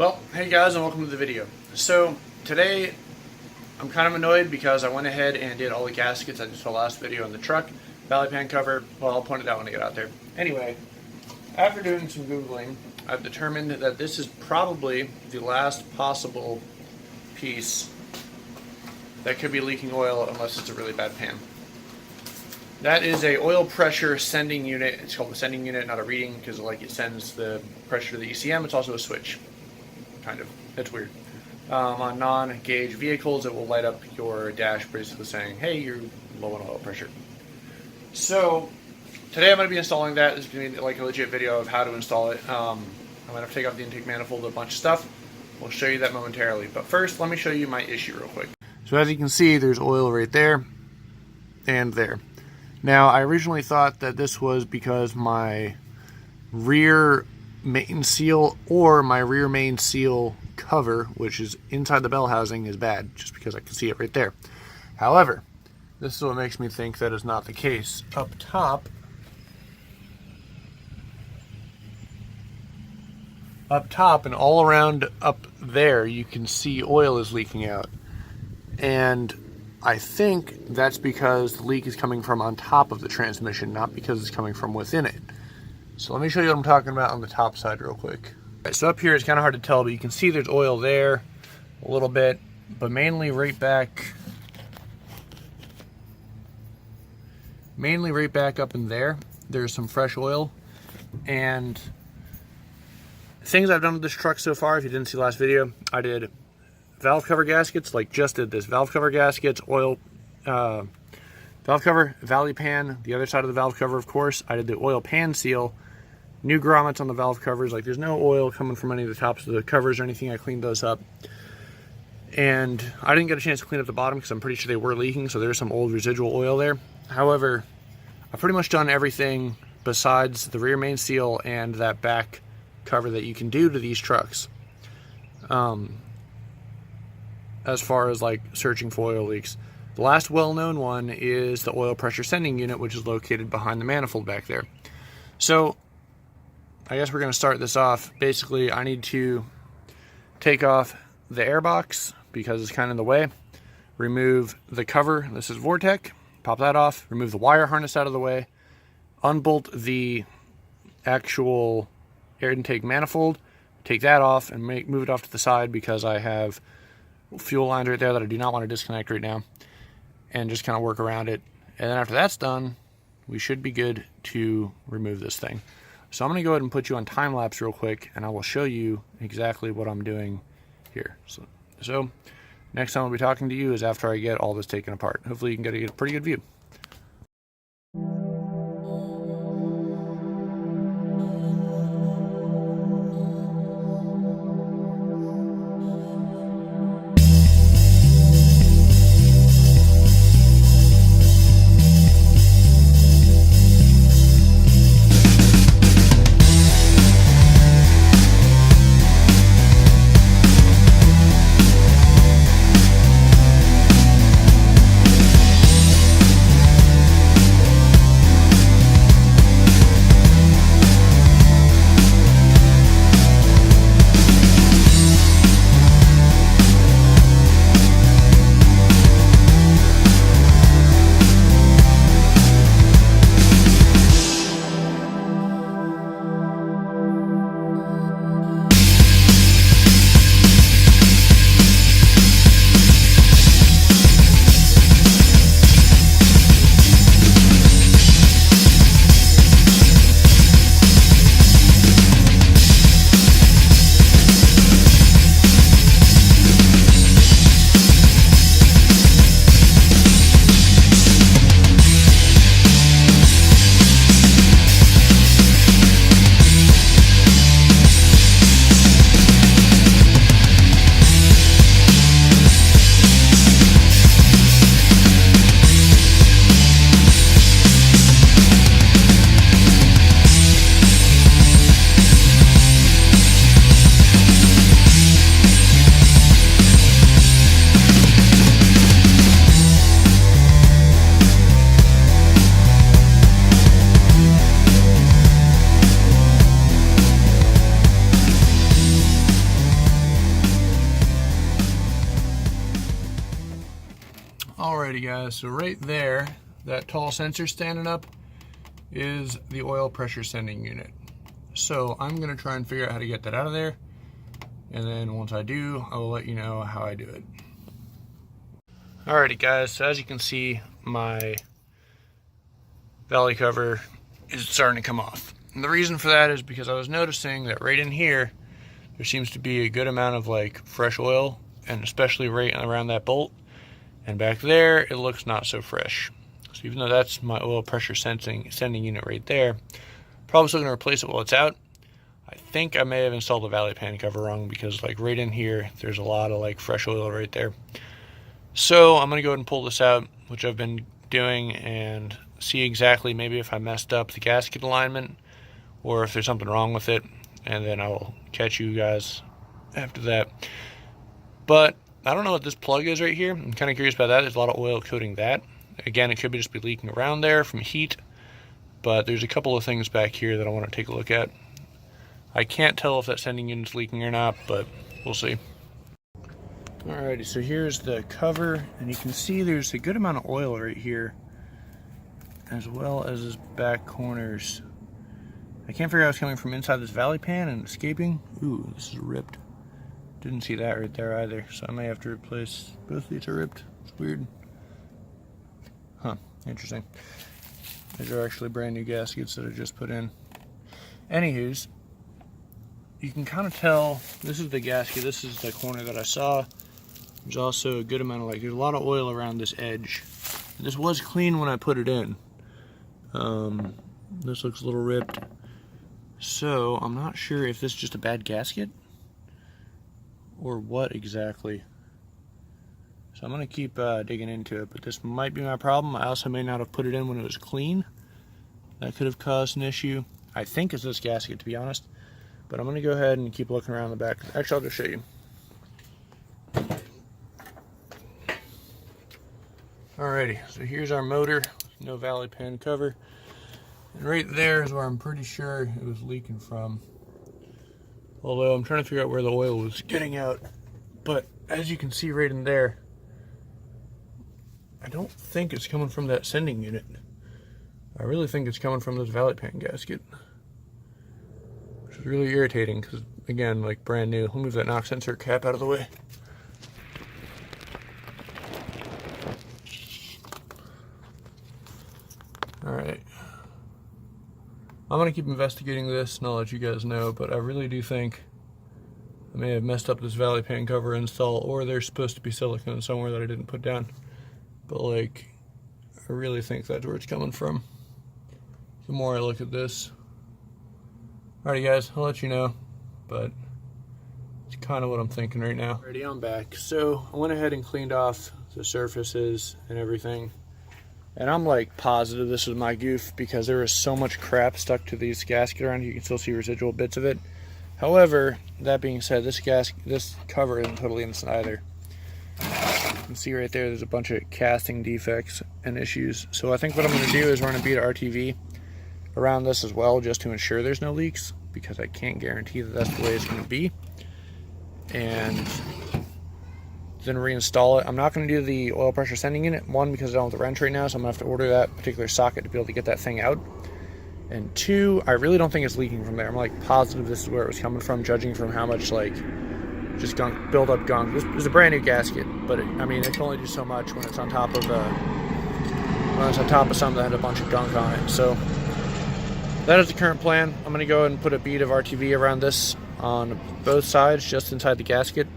Well, hey guys, and welcome to the video. So today I'm kind of annoyed because I went ahead and did all the gaskets I just saw last video on the truck, valley pan cover. Well, I'll point it out when I get out there. Anyway, after doing some Googling, I've determined that this is probably the last possible piece that could be leaking oil unless it's a really bad pan. That is a oil pressure sending unit. It's called the sending unit, not a reading, because it sends the pressure to the ECM. It's also a switch. Kind of. It's weird. On non-gauge vehicles, it will light up your dash basically saying, hey, you're low on oil pressure. So today I'm going to be installing that. This is going to be like a legit video of how to install it. I'm going to have to take off the intake manifold, a bunch of stuff. We'll show you that momentarily. But first, let me show you my issue real quick. So as you can see, there's oil right there and there. Now, I originally thought that this was because my rear main seal or my rear main seal cover, which is inside the bell housing, is bad, just because I can see it right there. However, this is what makes me think that is not the case. Up top and all around up there, you can see oil is leaking out. And I think that's because the leak is coming from on top of the transmission, not because it's coming from within it. So let me show you what I'm talking about on the top side real quick. Right, so up here it's kind of hard to tell, but you can see there's oil there a little bit, but mainly right back up in there, there's some fresh oil. And things I've done with this truck so far, if you didn't see the last video, I did valve cover gaskets, just did this. Valve cover gaskets, oil, valve cover, valley pan, the other side of the valve cover, of course. I did the oil pan seal, new grommets on the valve covers. There's no oil coming from any of the tops of the covers or anything. I cleaned those up. And I didn't get a chance to clean up the bottom because I'm pretty sure they were leaking, so there's some old residual oil there. However, I've pretty much done everything besides the rear main seal and that back cover that you can do to these trucks. As far as searching for oil leaks. The last well-known one is the oil pressure sending unit, which is located behind the manifold back there. So I guess we're going to start this off. Basically, I need to take off the air box because it's kind of in the way. Remove the cover. This is Vortec. Pop that off. Remove the wire harness out of the way. Unbolt the actual air intake manifold. Take that off and move it off to the side because I have fuel lines right there that I do not want to disconnect right now, and just kind of work around it. And then after that's done, we should be good to remove this thing. So I'm going to go ahead and put you on time lapse real quick, and I will show you exactly what I'm doing here. So next time I'll be talking to you is after I get all this taken apart. Hopefully you can get a pretty good view. Alrighty guys, so right there, that tall sensor standing up is the oil pressure sending unit. So I'm gonna try and figure out how to get that out of there, and then once I do, I will let you know how I do it. Alrighty guys, so as you can see, my valley cover is starting to come off. And the reason for that is because I was noticing that right in here, there seems to be a good amount of like fresh oil, and especially right around that bolt. And back there, it looks not so fresh. So even though that's my oil pressure sending unit right there, probably still gonna replace it while it's out. I think I may have installed the valley pan cover wrong, because like right in here, there's a lot of like fresh oil right there. So I'm gonna go ahead and pull this out, which I've been doing, and see exactly maybe if I messed up the gasket alignment or if there's something wrong with it, and then I will catch you guys after that. But I don't know what this plug is right here. I'm kind of curious about that. There's a lot of oil coating that. Again, it could be just be leaking around there from heat, but there's a couple of things back here that I want to take a look at. I can't tell if that sending unit's leaking or not, but we'll see. Alrighty, so here's the cover, and you can see there's a good amount of oil right here, as well as his back corners. I can't figure out what's coming from inside this valley pan and escaping. Ooh, this is ripped. Didn't see that right there either, so I may have to replace both. These are ripped. It's weird. Huh, interesting. These are actually brand new gaskets that I just put in. Anywho's, you can kind of tell, this is the gasket, this is the corner that I saw. There's also a good amount of there's a lot of oil around this edge. This was clean when I put it in. This looks a little ripped. So I'm not sure if this is just a bad gasket or what exactly. So I'm gonna keep digging into it, but this might be my problem. I also may not have put it in when it was clean. That could have caused an issue. I think it's this gasket, to be honest, but I'm gonna go ahead and keep looking around the back. Actually, I'll just show you. Alrighty, so here's our motor, no valley pan cover. And right there is where I'm pretty sure it was leaking from. Although I'm trying to figure out where the oil was getting out. But as you can see right in there, I don't think it's coming from that sending unit. I really think it's coming from this valley pan gasket, which is really irritating because, again, like brand new. Let me move that knock sensor cap out of the way. Alright. I'm going to keep investigating this and I'll let you guys know, but I really do think I may have messed up this valley pan cover install, or there's supposed to be silicone somewhere that I didn't put down. But like, I really think that's where it's coming from the more I look at this. Alrighty guys, I'll let you know, but it's kind of what I'm thinking right now. Alrighty, I'm back. So I went ahead and cleaned off the surfaces and everything. And I'm like positive this was my goof, because there was so much crap stuck to these gaskets around. You can still see residual bits of it. However, that being said, this cover isn't totally innocent either. You can see right there's a bunch of casting defects and issues. So I think what I'm going to do is run a bead of RTV around this as well, just to ensure there's no leaks, because I can't guarantee that that's the way it's going to be. And then reinstall it. I'm not going to do the oil pressure sending unit, one, because I don't have the wrench right now, so I'm going to have to order that particular socket to be able to get that thing out. And two, I really don't think it's leaking from there. I'm like positive this is where it was coming from, judging from how much like just gunk, build up gunk. This is a brand new gasket, but I mean, it can only do so much when it's on top of something that had a bunch of gunk on it. So that is the current plan. I'm going to go ahead and put a bead of RTV around this on both sides, just inside the gasket,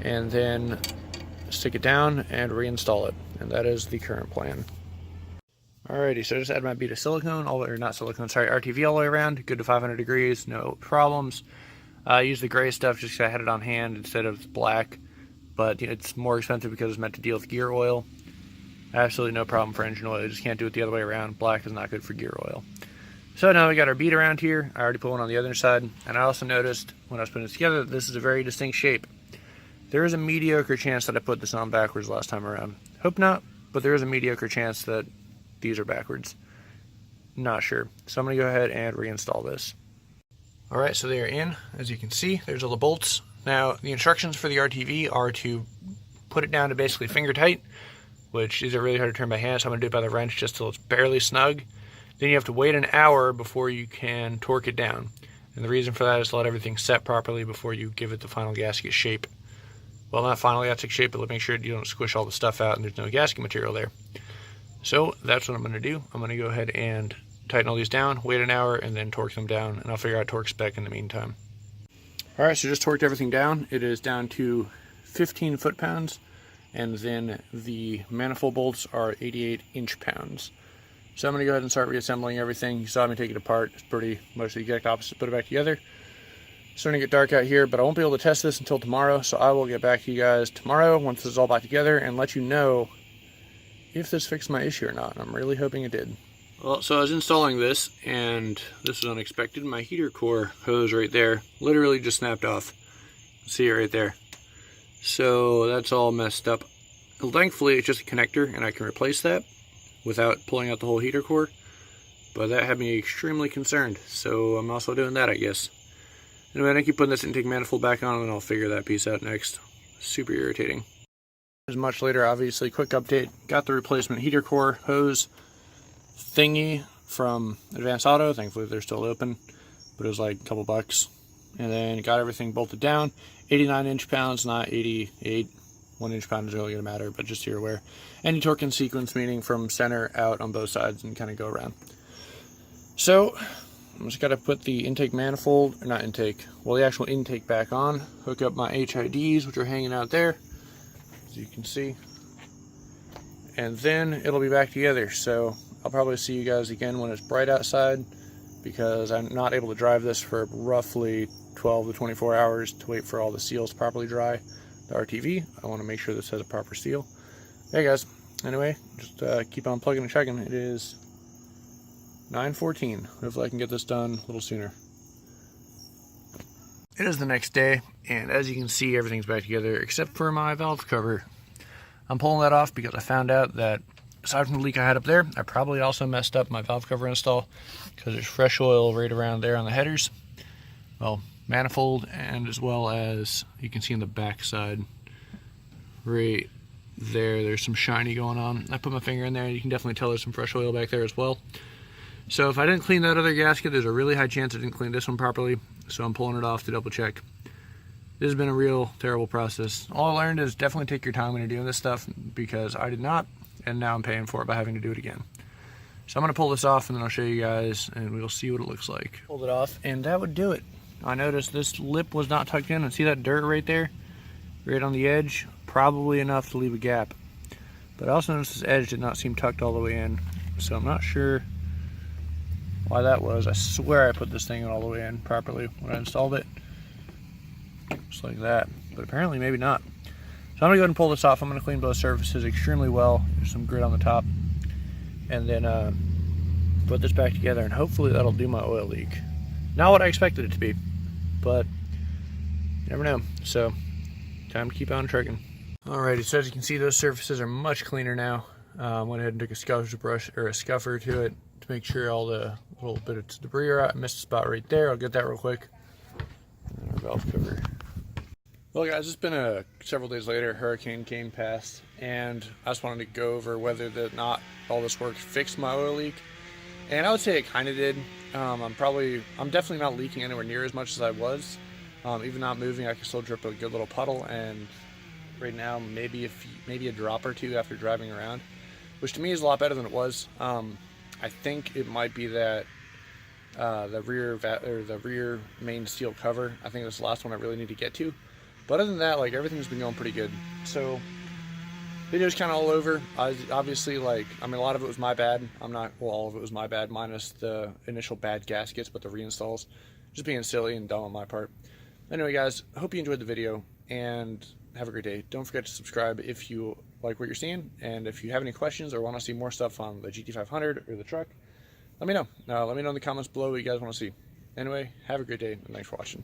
and then stick it down and reinstall it. And that is the current plan. Alrighty, so I just add my bead of silicone, RTV all the way around, good to 500 degrees, no problems. I use the gray stuff just because I had it on hand instead of black, but it's more expensive because it's meant to deal with gear oil. Absolutely no problem for engine oil, you just can't do it the other way around. Black is not good for gear oil. So now we got our bead around here. I already put one on the other side, and I also noticed when I was putting it together, this is a very distinct shape. There is a mediocre chance that I put this on backwards last time around. Hope not, but there is a mediocre chance that these are backwards. Not sure. So I'm going to go ahead and reinstall this. Alright, so they are in. As you can see, there's all the bolts. Now, the instructions for the RTV are to put it down to basically finger tight, which is really hard to turn by hand, so I'm going to do it by the wrench just till it's barely snug. Then you have to wait an hour before you can torque it down. And the reason for that is to let everything set properly before you give it the final gasket shape. Well, not final gasket shape, but make sure you don't squish all the stuff out and there's no gasket material there. So that's what I'm going to do. I'm going to go ahead and tighten all these down, wait an hour, and then torque them down, and I'll figure out torque spec in the meantime. Alright, so just torqued everything down. It is down to 15 foot-pounds, and then the manifold bolts are 88 inch-pounds. So I'm going to go ahead and start reassembling everything. You saw me take it apart. It's pretty much the exact opposite. Put it back together. It's starting to get dark out here, but I won't be able to test this until tomorrow, so I will get back to you guys tomorrow once this is all back together and let you know if this fixed my issue or not. I'm really hoping it did. Well, so I was installing this, and this was unexpected. My heater core hose right there literally just snapped off. See it right there. So that's all messed up. Thankfully, it's just a connector, and I can replace that without pulling out the whole heater core. But that had me extremely concerned, so I'm also doing that, I guess. Anyway, I'm going to keep putting this intake manifold back on, and I'll figure that piece out next. Super irritating. As much later, obviously, quick update. Got the replacement heater core hose thingy from Advanced Auto. Thankfully, they're still open, but it was like a couple bucks. And then got everything bolted down. 89 inch-pounds, not 88. 1 inch-pound is really going to matter, but just so you're aware. And you torque in sequence, meaning from center out on both sides and kind of go around. So I'm just got to put the intake manifold, or not intake, well, the actual intake back on. Hook up my HIDs, which are hanging out there, as you can see. And then it'll be back together. So I'll probably see you guys again when it's bright outside, because I'm not able to drive this for roughly 12 to 24 hours to wait for all the seals to properly dry. The RTV, I want to make sure this has a proper seal. Hey guys, anyway, just keep on plugging and checking. It is 9:14. Hopefully I can get this done a little sooner. It is the next day, and as you can see, everything's back together except for my valve cover. I'm pulling that off because I found out that aside from the leak I had up there, I probably also messed up my valve cover install because there's fresh oil right around there on the headers. Well, manifold, and as well as you can see on the back side right there's some shiny going on. I put my finger in there and you can definitely tell there's some fresh oil back there as well. So if I didn't clean that other gasket, there's a really high chance I didn't clean this one properly, so I'm pulling it off to double check. This has been a real terrible process. All I learned is definitely take your time when you're doing this stuff, because I did not, and now I'm paying for it by having to do it again. So I'm going to pull this off and then I'll show you guys and we'll see what it looks like. Pulled it off and that would do it. I noticed this lip was not tucked in, and see that dirt right there? Right on the edge? Probably enough to leave a gap. But I also noticed this edge did not seem tucked all the way in, so I'm not sure why that was. I swear I put this thing all the way in properly when I installed it. Just like that. But apparently maybe not. So I'm going to go ahead and pull this off. I'm going to clean both surfaces extremely well. There's some grit on the top. And then put this back together, and hopefully that'll do my oil leak. Not what I expected it to be, but you never know. So time to keep on trucking. Alrighty, so as you can see, those surfaces are much cleaner now. Went ahead and took a scuffers brush, or a scuffer to it, to make sure all the little bit of debris are out. I missed a spot right there. I'll get that real quick. And our valve cover. Well guys, it's been several days later. Hurricane came past, and I just wanted to go over whether or not all this work fixed my oil leak. And I would say it kind of did. I'm definitely not leaking anywhere near as much as I was. Even not moving, I can still drip a good little puddle, and right now maybe a drop or two after driving around, which to me is a lot better than it was. I think it might be that the rear main steel cover. I think that's the last one I really need to get to. But other than that, like, everything's been going pretty good. So video's kind of all over. Obviously, like, I mean, a lot of it was my bad. All of it was my bad, minus the initial bad gaskets, but the reinstalls. Just being silly and dumb on my part. Anyway, guys, I hope you enjoyed the video, and have a great day. Don't forget to subscribe if you like what you're seeing, and if you have any questions or want to see more stuff on the GT500 or the truck, let me know. Let me know in the comments below what you guys want to see. Anyway, have a great day, and thanks for watching.